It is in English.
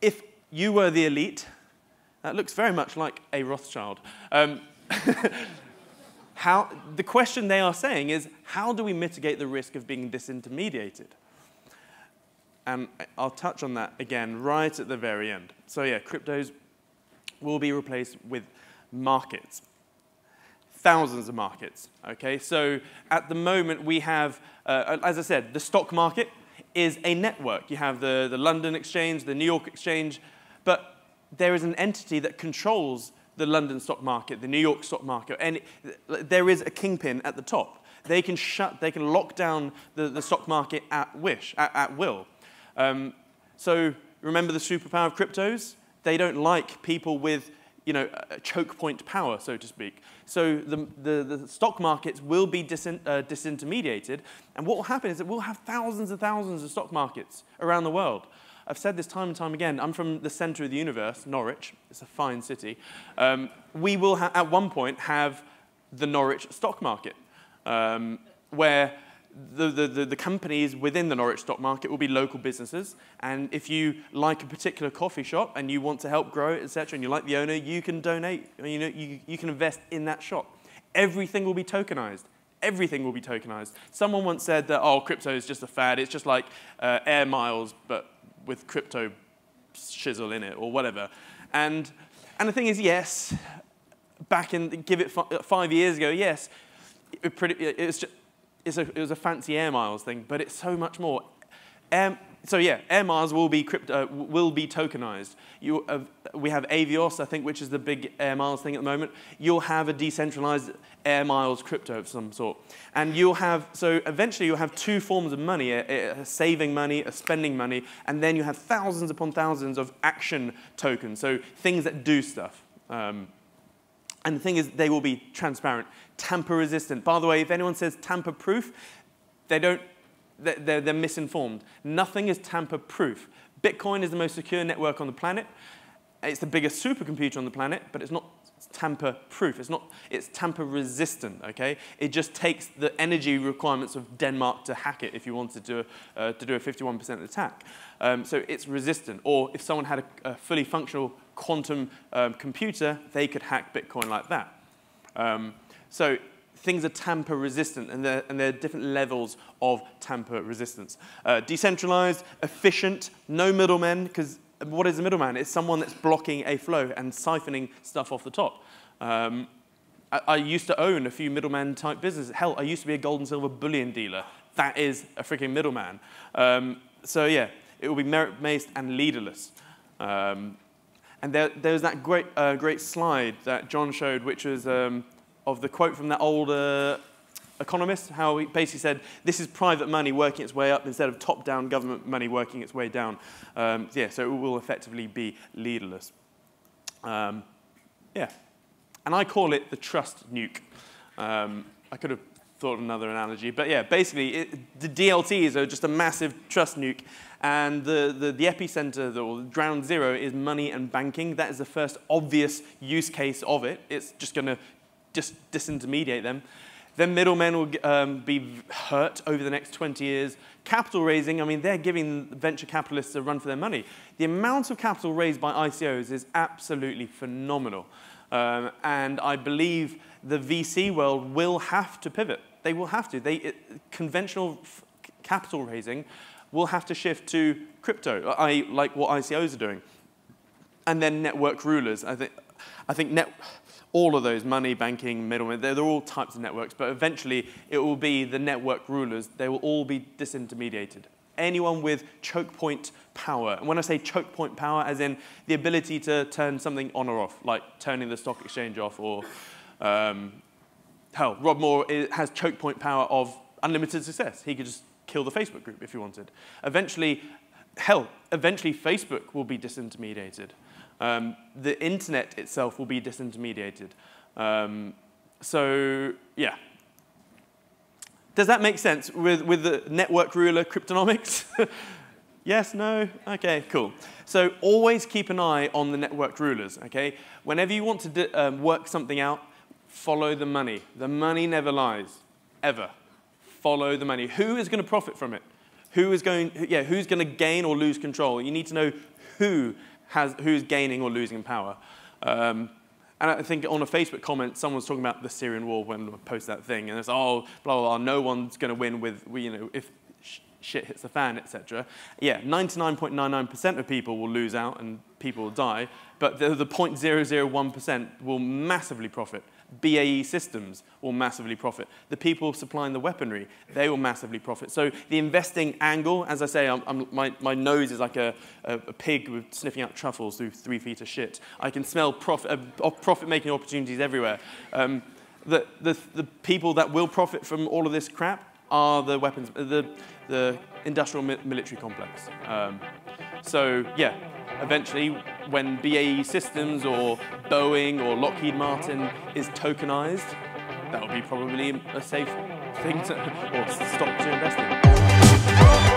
if you were the elite, that looks very much like a Rothschild. The question they are saying is, how do we mitigate the risk of being disintermediated? And I'll touch on that again right at the very end. So yeah, cryptos will be replaced with markets. Thousands of markets, okay? So at the moment we have, as I said, the stock market is a network. You have the London Exchange, the New York Exchange, but there is an entity that controls the London stock market, the New York stock market, and there is a kingpin at the top. They can lock down the stock market at will. So remember the superpower of cryptos? They don't like people with, choke point power, so to speak. So the stock markets will be disintermediated, and what will happen is that we'll have thousands and thousands of stock markets around the world. I've said this time and time again. I'm from the center of the universe, Norwich. It's a fine city. We will, at one point, have the Norwich stock market, where the companies within the Norwich stock market will be local businesses. And if you like a particular coffee shop and you want to help grow it, etc., and you like the owner, you can donate. You can invest in that shop. Everything will be tokenized. Everything will be tokenized. Someone once said that, oh, crypto is just a fad. It's just like air miles, but with crypto shizzle in it or whatever. And the thing is, yes, give it 5 years ago, yes, it was a fancy air miles thing, but it's so much more. So yeah, air miles will be tokenized. We have Avios, I think, which is the big air miles thing at the moment. You'll have a decentralized air miles crypto of some sort. And so eventually you'll have two forms of money, a saving money, a spending money, and then you have thousands upon thousands of action tokens, so things that do stuff. And the thing is, they will be transparent, tamper-resistant. By the way, if anyone says tamper-proof, they're misinformed. Nothing is tamper-proof. Bitcoin is the most secure network on the planet. It's the biggest supercomputer on the planet, but it's not tamper-proof. It's tamper-resistant, okay? It just takes the energy requirements of Denmark to hack it if you wanted to do a 51% attack. So it's resistant. Or if someone had a fully functional quantum computer, they could hack Bitcoin like that. So things are tamper-resistant, and there are different levels of tamper resistance. Decentralized, efficient, no middlemen, because what is a middleman? It's someone that's blocking a flow and siphoning stuff off the top. I used to own a few middleman type businesses. Hell, I used to be a gold and silver bullion dealer. That is a freaking middleman. So yeah, it will be merit-based and leaderless. And there's that great slide that John showed, which was of the quote from that old economist, how he basically said, this is private money working its way up instead of top-down government money working its way down. Yeah, so it will effectively be leaderless. Yeah, and I call it the trust nuke. I could have thought of another analogy, but yeah, basically, the DLTs are just a massive trust nuke, and the epicenter, or ground zero, is money and banking. That is the first obvious use case of it. It's just going to disintermediate them. Then middlemen will be hurt over the next 20 years. Capital raising, I mean, they're giving venture capitalists a run for their money. The amount of capital raised by ICOs is absolutely phenomenal. And I believe the VC world will have to pivot. They will have to. Conventional capital raising will have to shift to crypto, like what ICOs are doing. And then network rulers. I think all of those, money, banking, middlemen, they're all types of networks, but eventually it will be the network rulers. They will all be disintermediated. Anyone with choke point power, and when I say choke point power, as in the ability to turn something on or off, like turning the stock exchange off, or hell, Rob Moore has choke point power of unlimited success. He could just kill the Facebook group if he wanted. Eventually Facebook will be disintermediated. The internet itself will be disintermediated. So, yeah. Does that make sense with the network ruler cryptonomics? Yes, no? OK, cool. So always keep an eye on the network rulers, OK? Whenever you want to work something out, follow the money. The money never lies, ever. Follow the money. Who is going to profit from it? Who's going to gain or lose control? You need to know who who's gaining or losing power. And I think on a Facebook comment, someone was talking about the Syrian war when I posted that thing, and it's, oh, blah, blah, blah, no one's going to win with, if shit hits the fan, etc. Yeah, 99.99% of people will lose out and people will die, but the 0.001% will massively profit. BAE Systems will massively profit. The people supplying the weaponry, they will massively profit. So the investing angle, as I say, my nose is like a pig with sniffing out truffles through 3 feet of shit. I can smell profit-making opportunities everywhere. The people that will profit from all of this crap are the weapons, the industrial military complex. So yeah, eventually when BAE Systems or Boeing or Lockheed Martin is tokenized, that will be probably a safe thing to, or stock to invest in.